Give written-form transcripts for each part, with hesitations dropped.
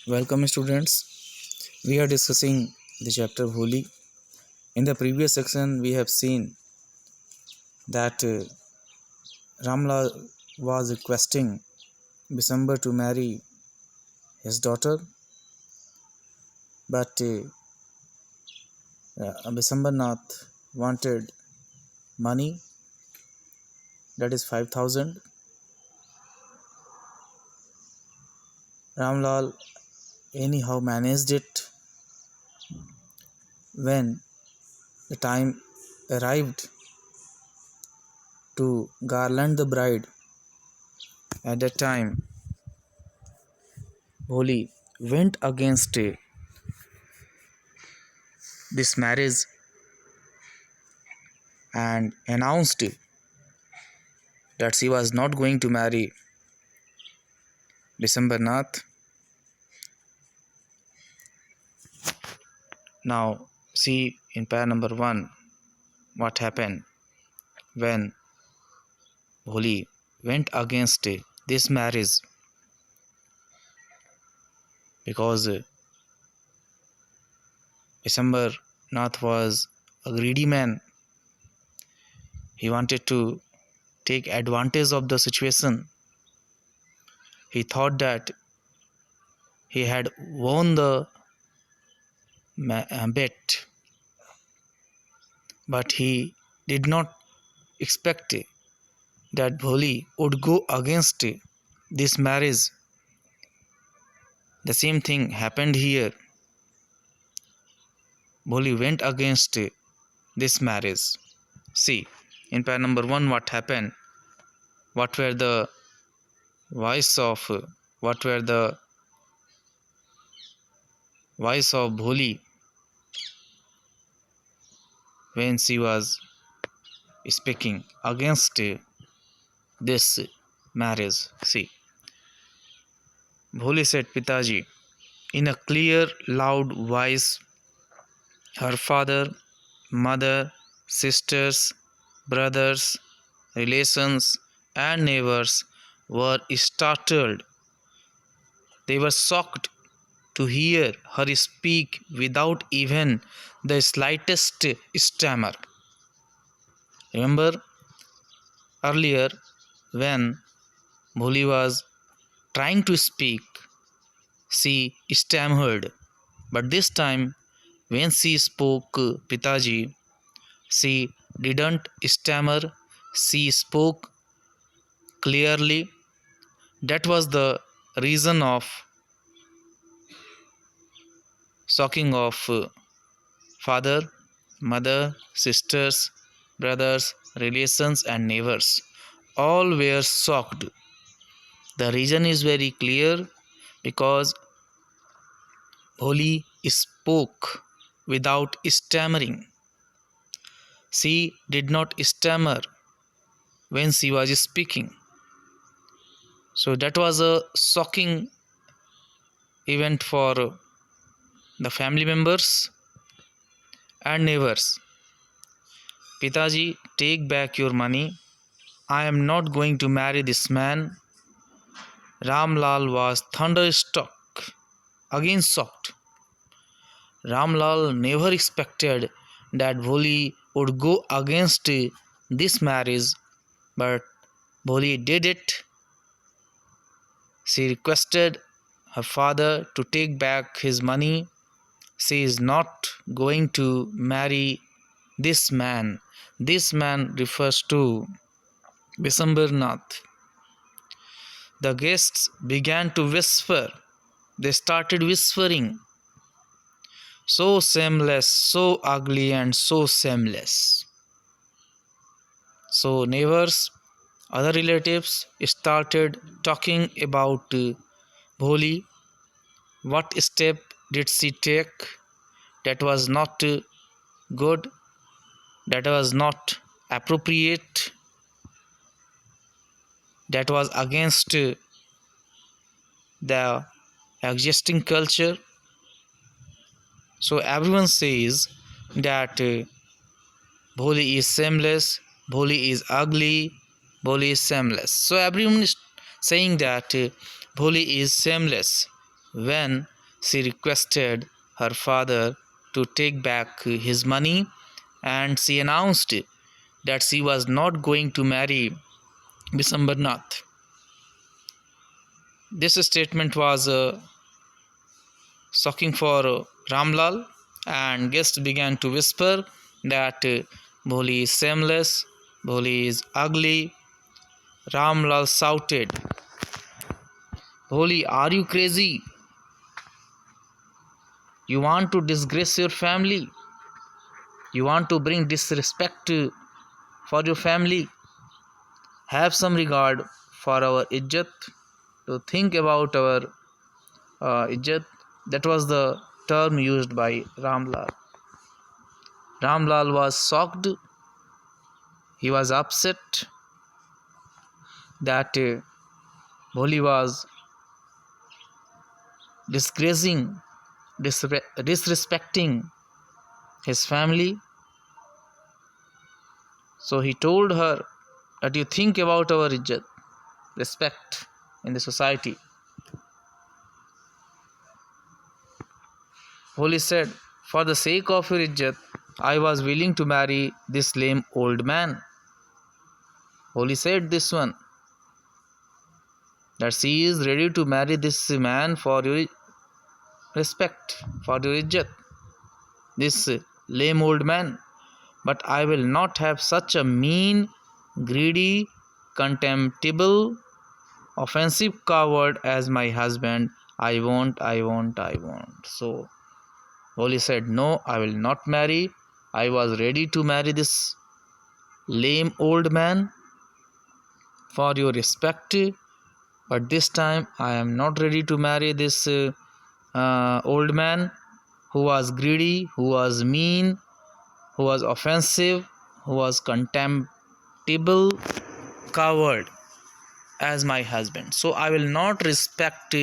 Welcome students. We are discussing the chapter Holi. In the previous section, we have seen that Ramlal was requesting Bisambar to marry his daughter, but Bisambarnath wanted money, that is 5,000. Ramlal anyhow managed it. When the time arrived to garland the bride, at that time Holi went against this marriage and announced that she was not going to marry Bisambarnath. Now, see in pair number 1 what happened when Holi went against this marriage, because Bisambarnath was a greedy man. He wanted to take advantage of the situation. He thought that he had won the bet, but he did not expect that Holi would go against this marriage. The same thing happened here. Holi went against this marriage. See, in pair number 1 what happened, what were the voice of Holi when she was speaking against this marriage. See, Holi said, Pitaji, in a clear, loud voice. Her father, mother, sisters, brothers, relations, and neighbors were startled. They were shocked to hear her speak without even the slightest stammer. Remember earlier when Bholi was trying to speak, she stammered, but this time when she spoke Pitaji, she didn't stammer, she spoke clearly. That was the reason of shocking of father, mother, sisters, brothers, relations, and neighbors. All were shocked. The reason is very clear, because Holi spoke without stammering. She did not stammer when she was speaking. So that was a shocking event for the family members and neighbors. Pitaji, take back your money. I am not going to marry this man. Ramlal was thunderstruck, again shocked. Ramlal never expected that Bholi would go against this marriage, but Bholi did it. She requested her father to take back his money. She is not going to marry this man. This man refers to Bisambarnath. The guests began to whisper. They started whispering, so shameless, so ugly, and so shameless. So neighbors, other relatives started talking about Bholi. What step did she take that was not good, that was not appropriate, that was against the existing culture? So everyone says that Bholi is shameless, Bholi is ugly, Bholi is shameless. So everyone is saying that Bholi is shameless when she requested her father to take back his money, and she announced that she was not going to marry Bisambarnath. This statement was shocking for Ramlal, and guests began to whisper that Bholi is shameless, Bholi is ugly. Ramlal shouted, Bholi, are you crazy? You want to disgrace your family? You want to bring disrespect for your family? Have some regard for our izzat, to think about our izzat. That was the term used by Ramlal. Ramlal was shocked. He was upset that Bholi was disgracing, disrespecting his family. So he told her that you think about our izzat, respect in the society. Bholi said, for the sake of your izzat, I was willing to marry this lame old man. Bholi said this one, that she is ready to marry this man for your respect, for your izzat, this lame old man. But I will not have such a mean, greedy, contemptible, offensive coward as my husband. I won't. So Bholi said, no, I will not marry. I was ready to marry this lame old man for your respect, but this time I am not ready to marry this old man who was greedy, who was mean, who was offensive, who was contemptible, coward as my husband. So I will not respect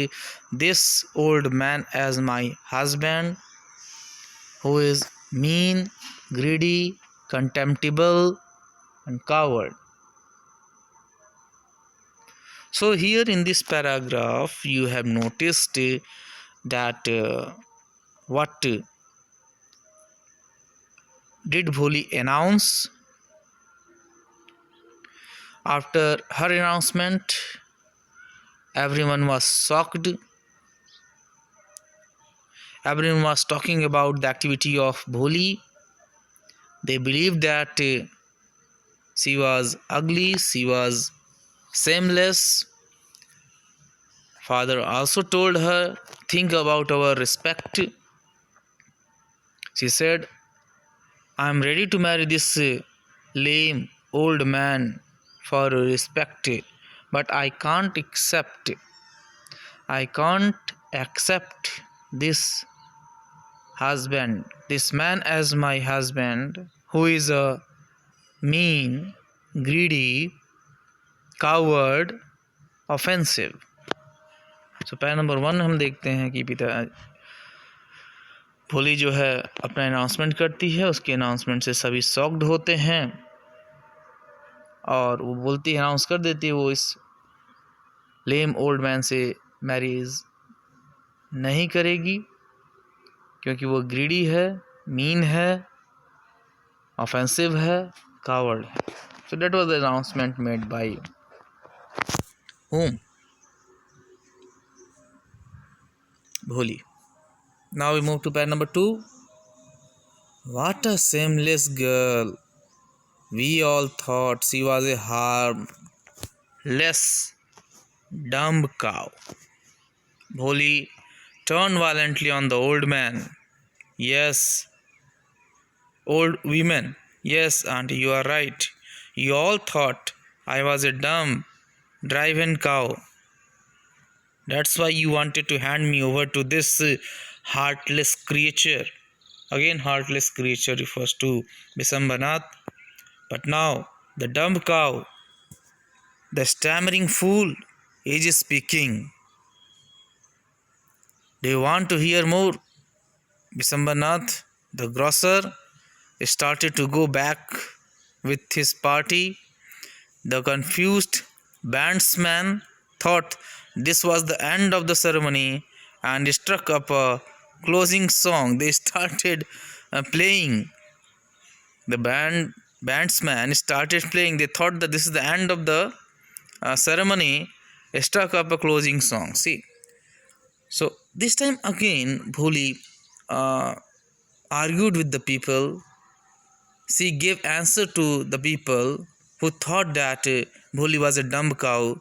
this old man as my husband, who is mean, greedy, contemptible, and coward. So here in this paragraph you have noticed that what did Bholi announce? After her announcement, everyone was shocked. Everyone was talking about the activity of Bholi. They believed that she was ugly, she was shameless. Father also told her, think about our respect. She said, I am ready to marry this lame old man for respect, but I can't accept this husband, this man as my husband, who is a mean, greedy, coward, offensive. So para number 1 हम देखते हैं कि पिता भोली जो है अपना announcement करती है, उसके अनाउंसमेंट से सभी शॉक्ड होते हैं और वो बोलती है, अनाउंस कर देती है वो इस लेम ओल्ड मैन से मैरिज नहीं करेगी क्योंकि वो ग्रीडी है, मीन है, ऑफेंसिव है, कावर्ड है. So that was the announcement made by whom? Bholi. Now we move to pair number 2. What a shameless girl. We all thought she was a harmless, dumb cow. Bholi turned violently on the old man. Yes, old women. Yes, auntie, you are right. You all thought I was a dumb, driven cow. That's why you wanted to hand me over to this heartless creature. Again, heartless creature refers to Bisambarnath. But now, the dumb cow, the stammering fool, is speaking. Do you want to hear more? Bisambarnath, the grocer, started to go back with his party. The confused bandsman thought this was the end of the ceremony and struck up a closing song. They started playing. The bandsman started playing. They thought that this is the end of the ceremony. Struck up a closing song. See, so this time again, Bholi uh, argued with the people. She gave answer to the people who thought that Bholi was a dumb cow.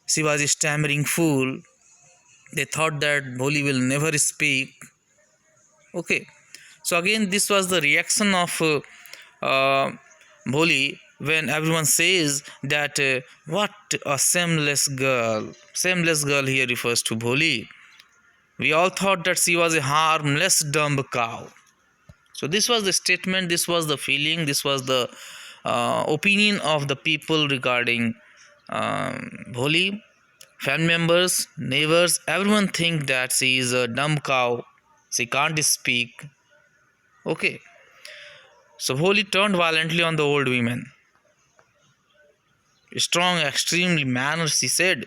She was a stammering fool. They thought that Bholi will never speak. Okay, so again, this was the reaction of uh, Bholi when everyone says that what a shameless girl. Shameless girl here refers to Bholi. We all thought that she was a harmless dumb cow. So this was the statement, this was the feeling, this was the opinion of the people regarding Bholi. Family members, neighbors, everyone think that she is a dumb cow. She can't speak. Okay. So Bholi turned violently on the old women. Strong, extremely manner, she said.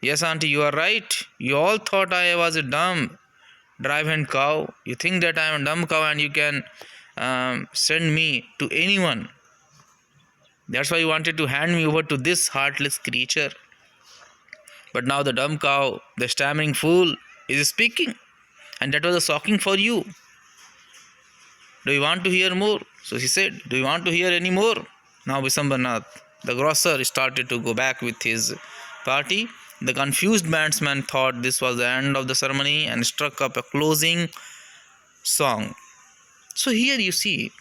Yes, auntie, you are right. You all thought I was a dumb drive-hand cow. You think that I am a dumb cow and you can send me to anyone. That's why you wanted to hand me over to this heartless creature. But now the dumb cow, the stammering fool, is speaking. And that was a shocking for you. Do you want to hear more? So she said, do you want to hear any more? Now Visambanath, the grocer, started to go back with his party. The confused bandsman thought this was the end of the ceremony and struck up a closing song. So here you see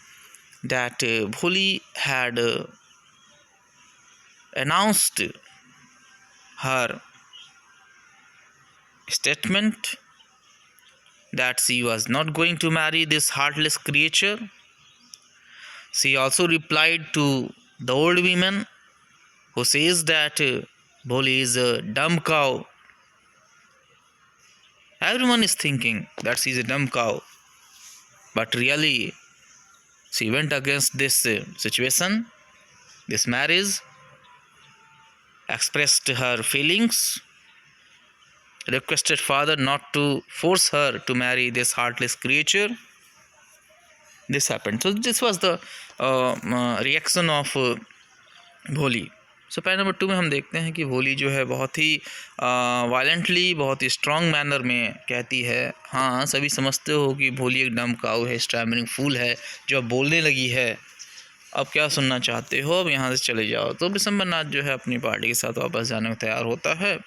that Bholi had announced her statement that she was not going to marry this heartless creature. She also replied to the old women who says that Bholi is a dumb cow. Everyone is thinking that she is a dumb cow, but really she went against this situation, this marriage, expressed her feelings, requested father not to force her to marry this heartless creature. This happened. So this was the reaction of भोली. So point number 2 में हम देखते हैं कि भोली जो है बहुत ही वायलेंटली, बहुत ही स्ट्रॉन्ग मैनर में कहती है, हाँ सभी समझते हो कि भोली एक डम काऊ है, स्टैमरिंग फूल है, जो अब बोलने लगी है, अब क्या सुनना चाहते हो, अब यहाँ से चले जाओ. तो विशंबरनाथ जो है अपनी पार्टी के साथ वापस जाने को तैयार होता है.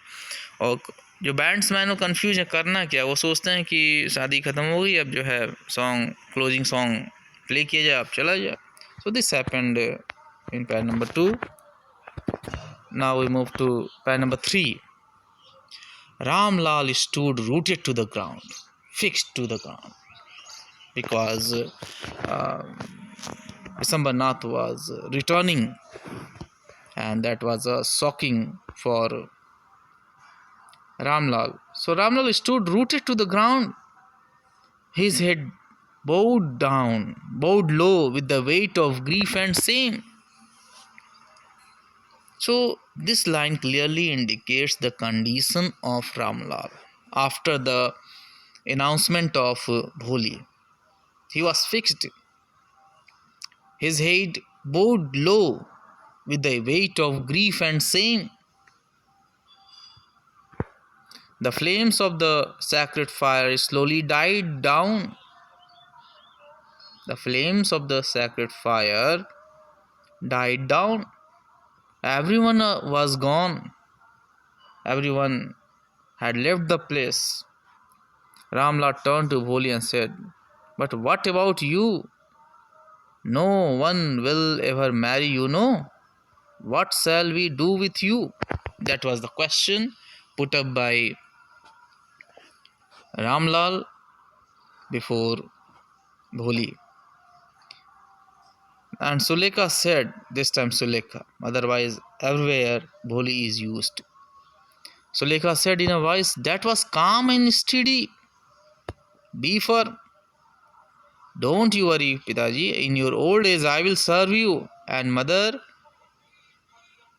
और जो बैंड्समैन वो कन्फ्यूज है करना क्या. वो सोचते हैं कि शादी ख़त्म हो गई, अब जो है सॉन्ग, क्लोजिंग सॉन्ग प्ले किया जाए, अब चला जाए. So this happened in pair number 2. Now we move to pair number 3. Ramlal stood rooted to the ground, fixed to the ground, because Visambanath was returning, and that was shocking for Ramlal. So Ramlal stood rooted to the ground, his head bowed down, bowed low with the weight of grief and shame. So this line clearly indicates the condition of Ramlal after the announcement of Bholi. He was fixed, his head bowed low with the weight of grief and shame. The flames of the sacred fire slowly died down. The flames of the sacred fire died down. Everyone was gone. Everyone had left the place. Ramlal turned to Bholi and said, "But what about you? No one will ever marry you, no? What shall we do with you?" That was the question put up by Ramlal before Bholi. And Sulekha said, this time Sulekha, otherwise everywhere Bholi is used. Sulekha said in a voice that was calm and steady, "Be firm. Don't you worry, Pitaji. In your old age I will serve you, and mother,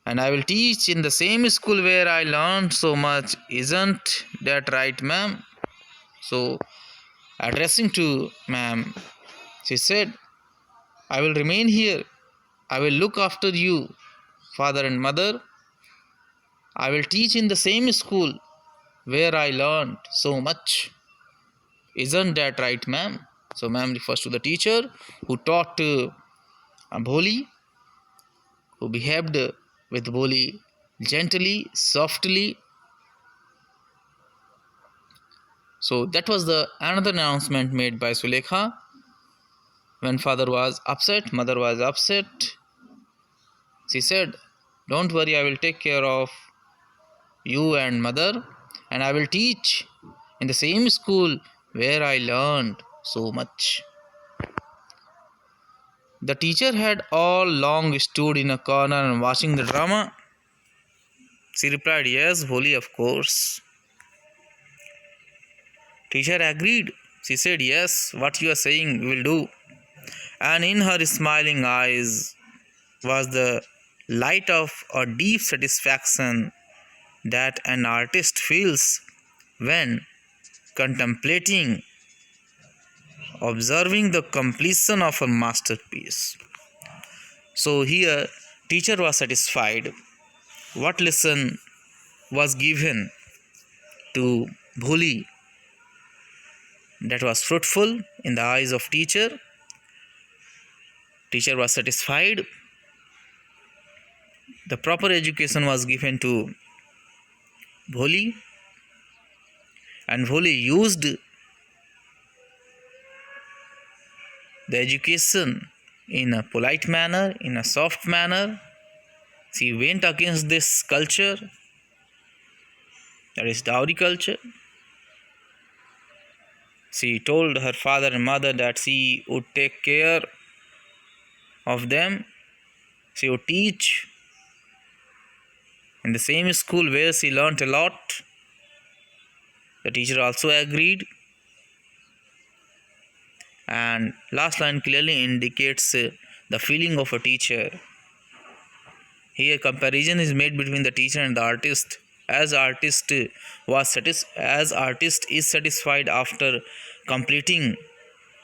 and I will teach in the same school where I learned so much. Isn't that right, ma'am?" So, addressing to ma'am, she said, I will remain here. I will look after you, father and mother. I will teach in the same school where I learned so much. Isn't that right, ma'am? So, ma'am refers to the teacher who taught Bholi, who behaved with Bholi gently, softly. So, that was the another announcement made by Sulekha. When father was upset, mother was upset. She said, don't worry, I will take care of you and mother, and I will teach in the same school where I learned so much. The teacher had all long stood in a corner and watching the drama. She replied, yes, Bholi, of course. Teacher agreed. She said, yes, what you are saying we will do. And in her smiling eyes was the light of a deep satisfaction that an artist feels when contemplating, observing the completion of a masterpiece. So here, teacher was satisfied. What lesson was given to Bholi that was fruitful in the eyes of teacher? Teacher was satisfied. The proper education was given to Bholi, and Bholi used the education in a polite manner, in a soft manner. She went against this culture, that is dowry culture. She told her father and mother that she would take care of them. She would teach in the same school where she learnt a lot. The teacher also agreed. And last line clearly indicates the feeling of a teacher. Here comparison is made between the teacher and the artist. As artist is satisfied after completing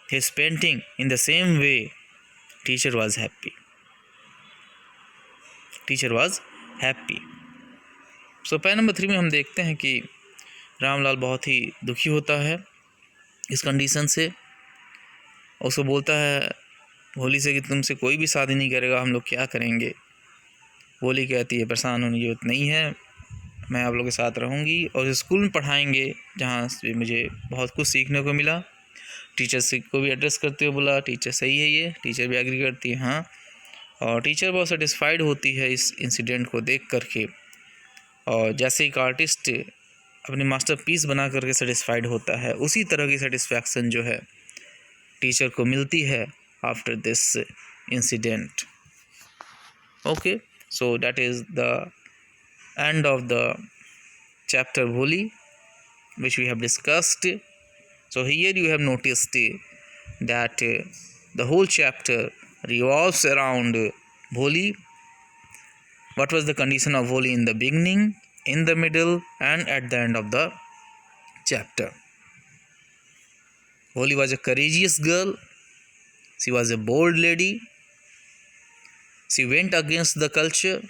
his painting, in the same way teacher was happy. So pan number 3 में हम देखते हैं कि रामलाल बहुत ही दुखी होता है इस कंडीशन से। उसको बोलता है भोली से कि तुमसे कोई भी शादी नहीं करेगा, हम लोग क्या करेंगे। भोली कहती है परेशान होने की जरूरत नहीं है, मैं आप लोगों के साथ रहूँगी और स्कूल में पढ़ाएंगे जहाँ से मुझे बहुत कुछ सीखने को मिला। टीचर से को भी एड्रेस करते हुए बोला टीचर सही है ये। टीचर भी एग्री करती है हाँ, और टीचर बहुत सेटिस्फाइड होती है इस इंसिडेंट को देख करके। और जैसे एक आर्टिस्ट अपने मास्टरपीस बना करके सेटिस्फाइड होता है, उसी तरह की सेटिस्फैक्शन जो है टीचर को मिलती है after this incident. Okay, so that is the end of the chapter Bholi, which we have discussed. So here you have noticed that the whole chapter revolves around Bholi. What was the condition of Bholi in the beginning, in the middle, and at the end of the chapter? Bholi was a courageous girl. She was a bold lady. She went against the culture,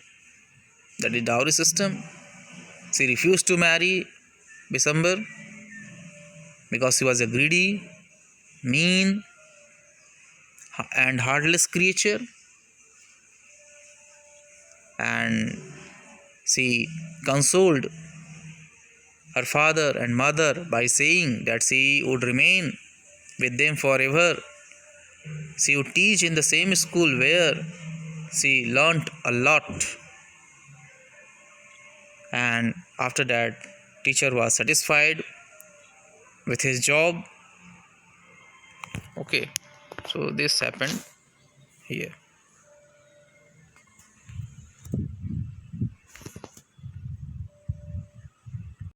that is dowry system. She refused to marry Bisambar because she was a greedy, mean, and heartless creature. And she consoled her father and mother by saying that she would remain with them forever. She would teach in the same school where she learnt a lot. And after that, teacher was satisfied with his job. Okay, so this happened here.